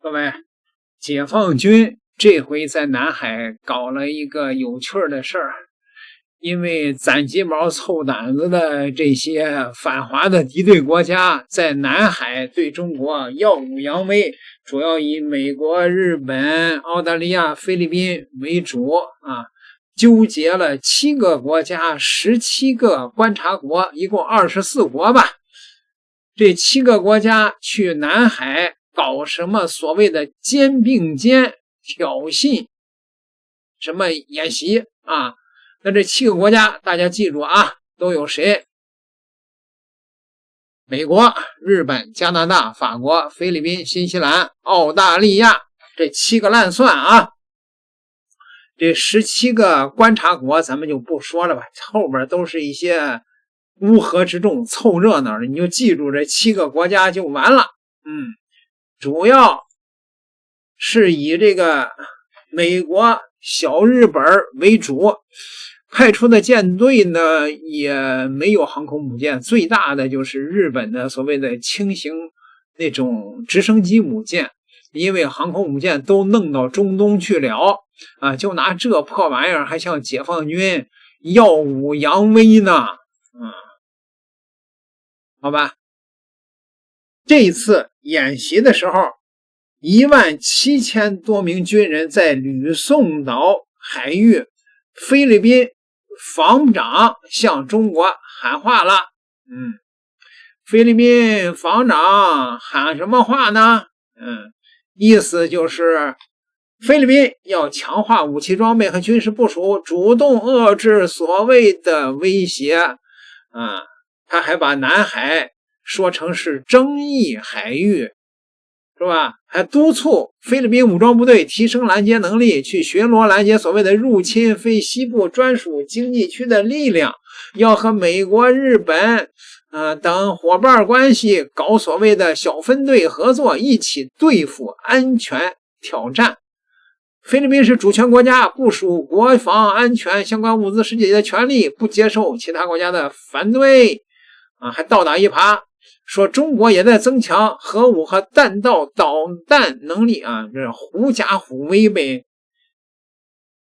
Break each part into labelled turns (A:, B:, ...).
A: 各位，解放军这回在南海搞了一个有趣的事儿，因为攒鸡毛凑胆子的这些反华的敌对国家在南海对中国耀武扬威，主要以美国、日本、澳大利亚、菲律宾为主啊，纠结了7个国家、17个观察国，一共24国吧。这7个国家去南海搞什么所谓的肩并肩挑衅什么演习啊？那这7个国家大家记住啊，都有谁？美国、日本、加拿大、法国、菲律宾、新西兰、澳大利亚，这7个烂蒜啊。这17个观察国咱们就不说了吧，后边都是一些乌合之众凑热闹的，你就记住这7个国家就完了。主要是以这个美国、小日本为主，派出的舰队呢也没有航空母舰，最大的就是日本的所谓的轻型那种直升机母舰，因为航空母舰都弄到中东去了啊，就拿这破玩意儿还向解放军耀武扬威呢。好吧，这一次演习的时候17000多名军人在吕宋岛海域，菲律宾防长向中国喊话了。菲律宾防长喊什么话呢？意思就是菲律宾要强化武器装备和军事部署，主动遏制所谓的威胁他还把南海说成是争议海域，是吧？还督促菲律宾武装部队提升拦截能力，去巡逻拦截所谓的入侵非西部专属经济区的力量，要和美国、日本等伙伴关系搞所谓的小分队合作，一起对付安全挑战。菲律宾是主权国家，部署国防安全相关物资使节的权利，不接受其他国家的反对还倒打一耙，说中国也在增强核武和弹道导弹能力这是狐假虎威呗。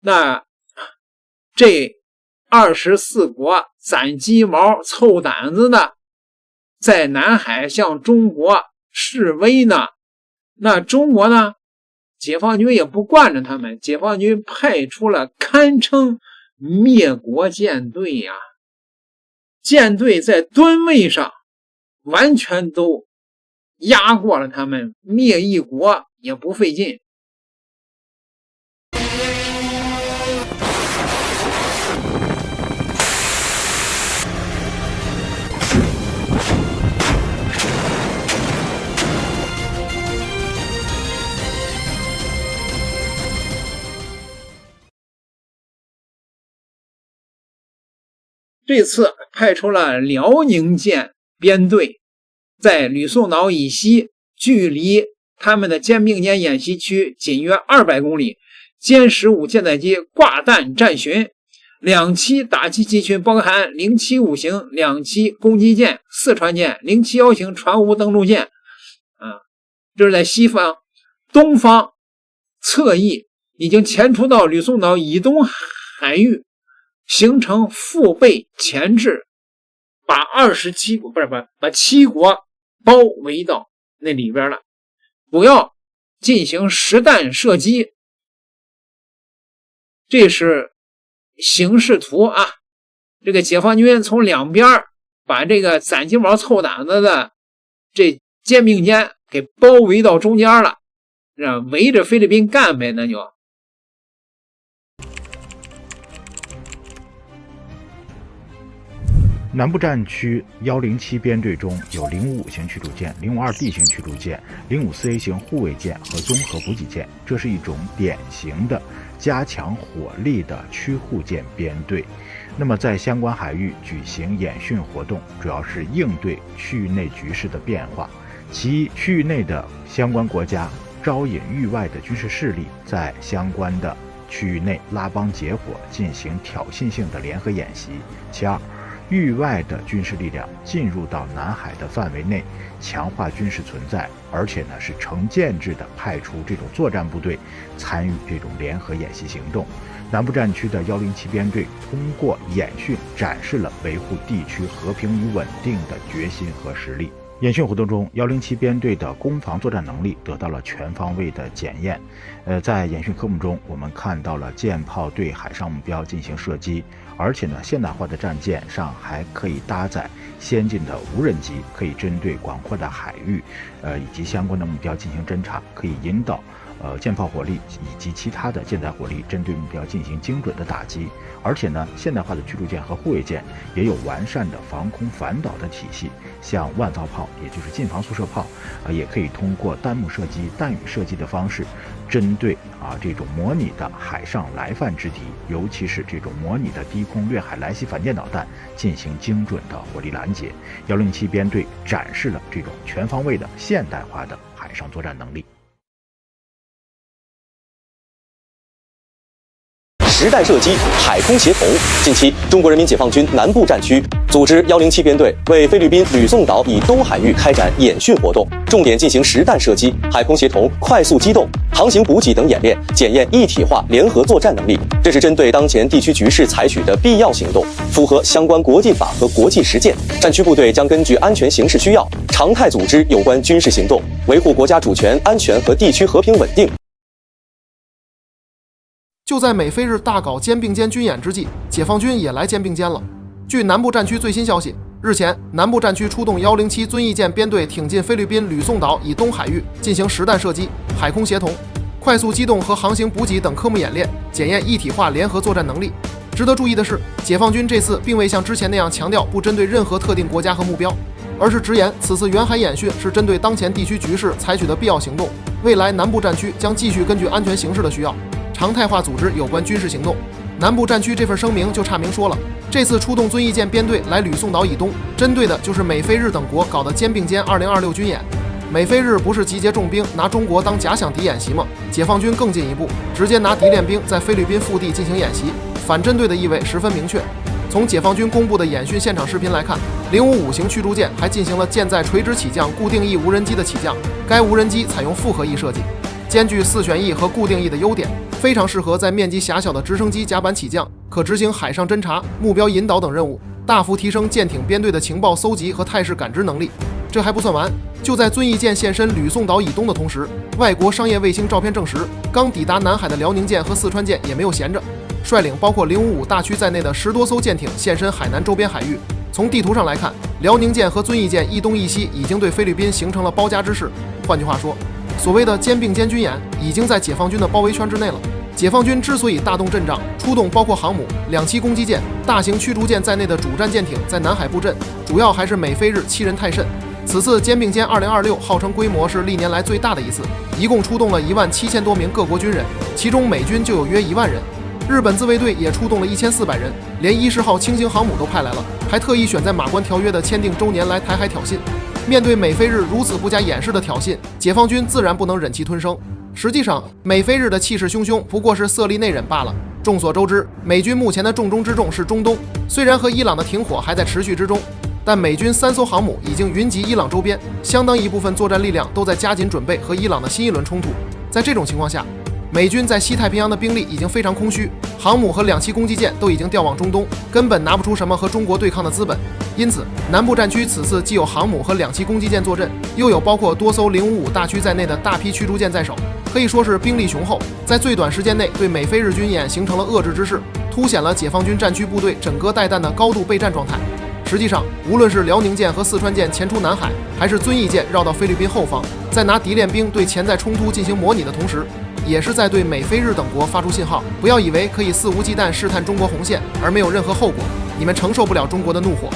A: 那这24国攒鸡毛凑胆子的在南海向中国示威呢，那中国呢，解放军也不惯着他们，解放军派出了堪称灭国舰队呀。舰队在吨位上完全都压过了他们，灭一国也不费劲。这次派出了辽宁舰编队，在吕宋岛以西，距离他们的肩并肩演习区仅约200公里，歼15舰载机挂弹战巡，2栖打击机群包含075型2栖攻击舰、四川舰、071型船坞登陆舰这是在西方。东方侧翼已经前出到吕宋岛以东海域，形成腹背前置，把7国包围到那里边了，主要进行实弹射击。这是形势图啊。这个解放军从两边把这个攒鸡毛凑胆子的这肩并肩给包围到中间了，围着菲律宾干呗，那就。
B: 南部战区107编队中有055型驱逐舰、052D 型驱逐舰、054A 型护卫舰和综合补给舰，这是一种典型的加强火力的驱护舰编队。那么在相关海域举行演训活动，主要是应对区域内局势的变化。其区域内的相关国家招引域外的军事势力，在相关的区域内拉帮结伙，进行挑衅性的联合演习。其二，域外的军事力量进入到南海的范围内，强化军事存在，而且呢是成建制的派出这种作战部队参与这种联合演习行动。南部战区的107编队通过演训展示了维护地区和平与稳定的决心和实力。演训活动中，107编队的攻防作战能力得到了全方位的检验。在演训科目中，我们看到了舰炮对海上目标进行射击，而且呢，现代化的战舰上还可以搭载先进的无人机，可以针对广阔的海域，以及相关的目标进行侦察，可以引导舰炮火力以及其他的舰载火力针对目标进行精准的打击。而且呢，现代化的驱逐舰和护卫舰也有完善的防空反导的体系，像万发炮，也就是近防速射炮，也可以通过弹幕射击、弹雨射击的方式，针对这种模拟的海上来犯之敌，尤其是这种模拟的低空掠海来袭反舰导弹进行精准的火力拦截。107编队展示了这种全方位的现代化的海上作战能力。
C: 实弹射击，海空协同。近期，中国人民解放军南部战区组织107编队为菲律宾吕宋岛以东海域开展演训活动，重点进行实弹射击、海空协同、快速机动、航行补给等演练，检验一体化联合作战能力。这是针对当前地区局势采取的必要行动，符合相关国际法和国际实践。战区部队将根据安全形势需要，常态组织有关军事行动，维护国家主权、安全和地区和平稳定。
D: 就在美菲日大搞肩并肩军演之际，解放军也来肩并肩了。据南部战区最新消息，日前南部战区出动107遵义舰编队挺进菲律宾吕宋岛以东海域进行实弹射击、海空协同、快速机动和航行补给等科目演练，检验一体化联合作战能力。值得注意的是，解放军这次并未像之前那样强调不针对任何特定国家和目标，而是直言此次远海演训是针对当前地区局势采取的必要行动，未来南部战区将继续根据安全形势的需要常态化组织有关军事行动。南部战区这份声明就岔明说了，这次出动遵义舰编队来吕宋岛以东，针对的就是美菲日等国搞的肩并肩2026军演。美菲日不是集结重兵拿中国当假想敌演习吗？解放军更进一步，直接拿敌练兵在菲律宾腹地进行演习，反针对的意味十分明确。从解放军公布的演训现场视频来看，055型驱逐舰还进行了舰载垂直起降固定翼无人机的起降，该无人机采用复合翼设计，兼具4旋翼和固定翼的优点，非常适合在面积狭小的直升机甲板起降，可执行海上侦察、目标引导等任务，大幅提升舰艇编队的情报搜集和态势感知能力。这还不算完，就在遵义舰现身吕宋岛以东的同时，外国商业卫星照片证实，刚抵达南海的辽宁舰和四川舰也没有闲着，率领包括055大区在内的10多艘舰艇现身海南周边海域。从地图上来看，辽宁舰和遵义舰一东一西已经对菲律宾形成了包夹之势。换句话说，所谓的肩并肩军演已经在解放军的包围圈之内了。解放军之所以大动阵仗，出动包括航母、2栖攻击舰、大型驱逐舰在内的主战舰艇在南海布阵，主要还是美菲日欺人太甚。此次肩并肩2026号称规模是历年来最大的一次，一共出动了17000多名各国军人，其中美军就有约1万人。日本自卫队也出动了1400人，连10号轻型航母都派来了，还特意选在马关条约的签订周年来台海挑衅。面对美菲日如此不加掩饰的挑衅，解放军自然不能忍气吞声。实际上，美菲日的气势汹汹不过是色厉内荏罢了。众所周知，美军目前的重中之重是中东，虽然和伊朗的停火还在持续之中，但美军3艘航母已经云集伊朗周边，相当一部分作战力量都在加紧准备和伊朗的新一轮冲突。在这种情况下，美军在西太平洋的兵力已经非常空虚，航母和2栖攻击舰都已经调往中东，根本拿不出什么和中国对抗的资本。因此，南部战区此次既有航母和2栖攻击舰坐镇，又有包括多艘055大区在内的大批驱逐舰在手，可以说是兵力雄厚，在最短时间内对美菲日军演形成了遏制之势，凸显了解放军战区部队整个带弹的高度备战状态。实际上，无论是辽宁舰和四川舰前出南海，还是遵义舰绕到菲律宾后方，在拿敌练兵对潜在冲突进行模拟的同时，也是在对美菲日等国发出信号，不要以为可以肆无忌惮试探中国红线而没有任何后果，你们承受不了中国的怒火。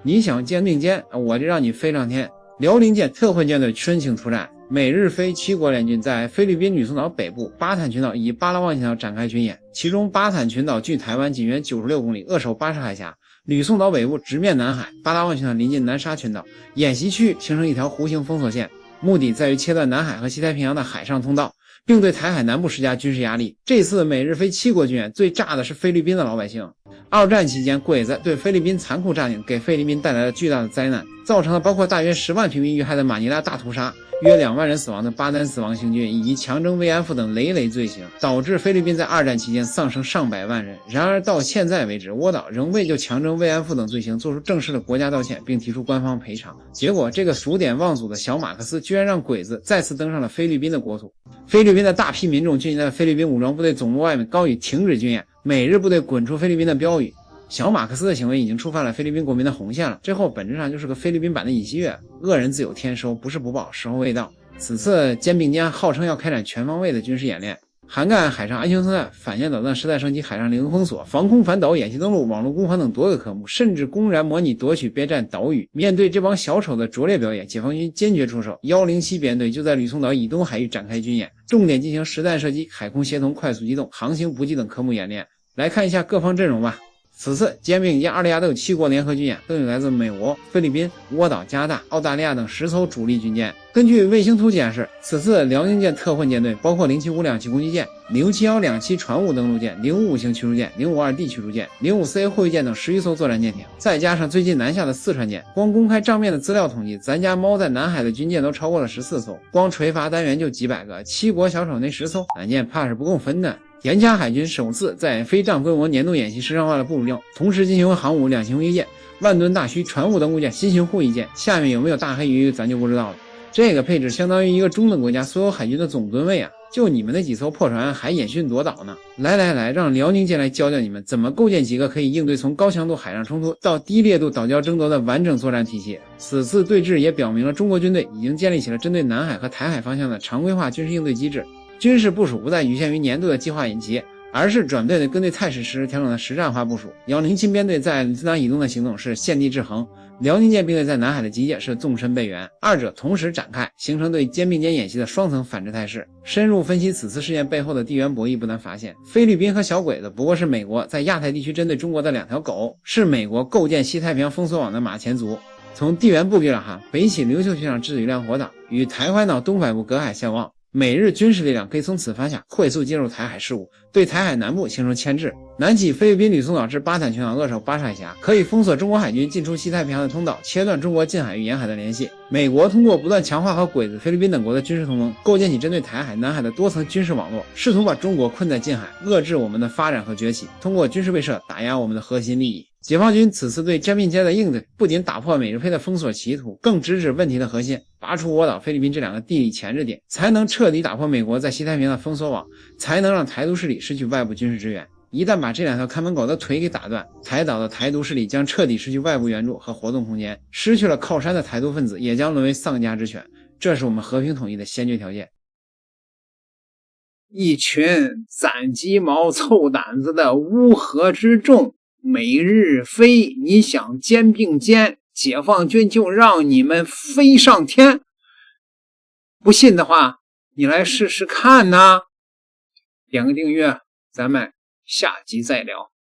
A: 你想肩并肩，我就让你飞上天。辽宁舰特混舰队申请出战，美日菲7国联军在菲律宾吕宋岛北部巴坦群岛以巴拉望群岛展开军演，其中巴坦群岛距台湾仅约96公里，扼守巴士海峡；吕宋岛北部直面南海，巴拉望群岛临近南沙群岛。演习区形成一条弧形封锁线，目的在于切断南海和西太平洋的海上通道，并对台海南部施加军事压力。这次美日菲7国军演最炸的是菲律宾的老百姓。二战期间，鬼子对菲律宾残酷占领，给菲律宾带来了巨大的灾难，造成了包括大约10万平民遇害的马尼拉大屠杀，约2万人死亡的巴丹死亡行军，以及强征慰安妇等累累罪行，导致菲律宾在二战期间丧生上百万人。然而到现在为止，倭岛仍未就强征慰安妇等罪行做出正式的国家道歉，并提出官方赔偿。结果这个数典忘祖的小马克思居然让鬼子再次登上了菲律宾的国土。菲律宾的大批民众聚集在菲律宾武装部队总部外面，高语停止军演，美日部队滚出菲律宾的标语。小马克思的行为已经触犯了菲律宾国民的红线了，最后本质上就是个菲律宾版的尹锡悦，恶人自有天收，不是不报，时候未到。此次肩并肩号称要开展全方位的军事演练，涵盖海上安全作战、反舰导弹时代升级、海上领空封锁、防空反导、演习登陆、网络攻防等多个科目，甚至公然模拟夺取边站岛屿。面对这帮小丑的拙劣表演，解放军坚决出手，107编队就在吕宋岛以东海域展开军演，重点进行实弹射击、海空协同、快速机动、航行补给等科目演练。来看一下各方阵容吧。此次肩并肩，澳大利亚都有7国联合军演，都有来自美国、菲律宾、倭岛、加拿大、澳大利亚等10艘主力军舰。根据卫星图显示，此次辽宁舰特混舰队包括075两栖攻击舰、071两栖船坞登陆舰、055型驱逐舰、052D 驱逐舰、054A 护卫舰等11艘作战舰艇，再加上最近南下的四川舰，光公开账面的资料统计，咱家猫在南海的军舰都超过了14艘，光垂发单元就几百个，7国小丑那10艘，咱舰怕是不够分的。沿江海军首次在非战规模年度演习实战化了部署，同时进行航母两型攻击舰、万吨大驱船坞登陆舰、新型护翼舰，下面有没有大黑鱼咱就不知道了。这个配置相当于一个中等国家所有海军的总吨位啊！就你们那几艘破船还演训夺岛呢！来，让辽宁舰来教教你们怎么构建几个可以应对从高强度海上冲突到低烈度岛礁争夺的完整作战体系。此次对峙也表明了中国军队已经建立起了针对南海和台海方向的常规化军事应对机制。军事部署不再局限于年度的计划演习，而是转变对根据态势实时调整的实战化部署。107编队在自南以东的行动是现地制衡，辽宁舰编队在南海的集结是纵深备援，二者同时展开，形成对肩并肩演习的双层反制态势。深入分析此次事件背后的地缘博弈，不难发现，菲律宾和小鬼子不过是美国在亚太地区针对中国的2条狗，是美国构建西太平洋封锁网的马前卒。从地缘布局上看，北起琉球群岛至与亮火岛，与台湾岛东北部隔海相望，美日军事力量可以从此发下快速介入台海事务，对台海南部形成牵制；南起菲律宾吕宋岛至巴坦群岛扼守巴士海峡，可以封锁中国海军进出西太平洋的通道，切断中国近海与沿海的联系。美国通过不断强化和鬼子、菲律宾等国的军事同盟，构建起针对台海、南海的多层军事网络，试图把中国困在近海，遏制我们的发展和崛起，通过军事威慑打压我们的核心利益。解放军此次对肩并肩的应对，不仅打破美日菲的封锁企图，更直指问题的核心，拔除倭岛、菲律宾这2个地理前置点，才能彻底打破美国在西太平洋的封锁网，才能让台独势力失去外部军事支援。一旦把这2条看门狗的腿给打断，台岛的台独势力将彻底失去外部援助和活动空间，失去了靠山的台独分子也将沦为丧家之犬，这是我们和平统一的先决条件。一群攒鸡毛凑胆子的乌合之众，美日菲，你想肩并肩，解放军就让你们飞上天。不信的话，你来试试看呐！点个订阅，咱们下集再聊。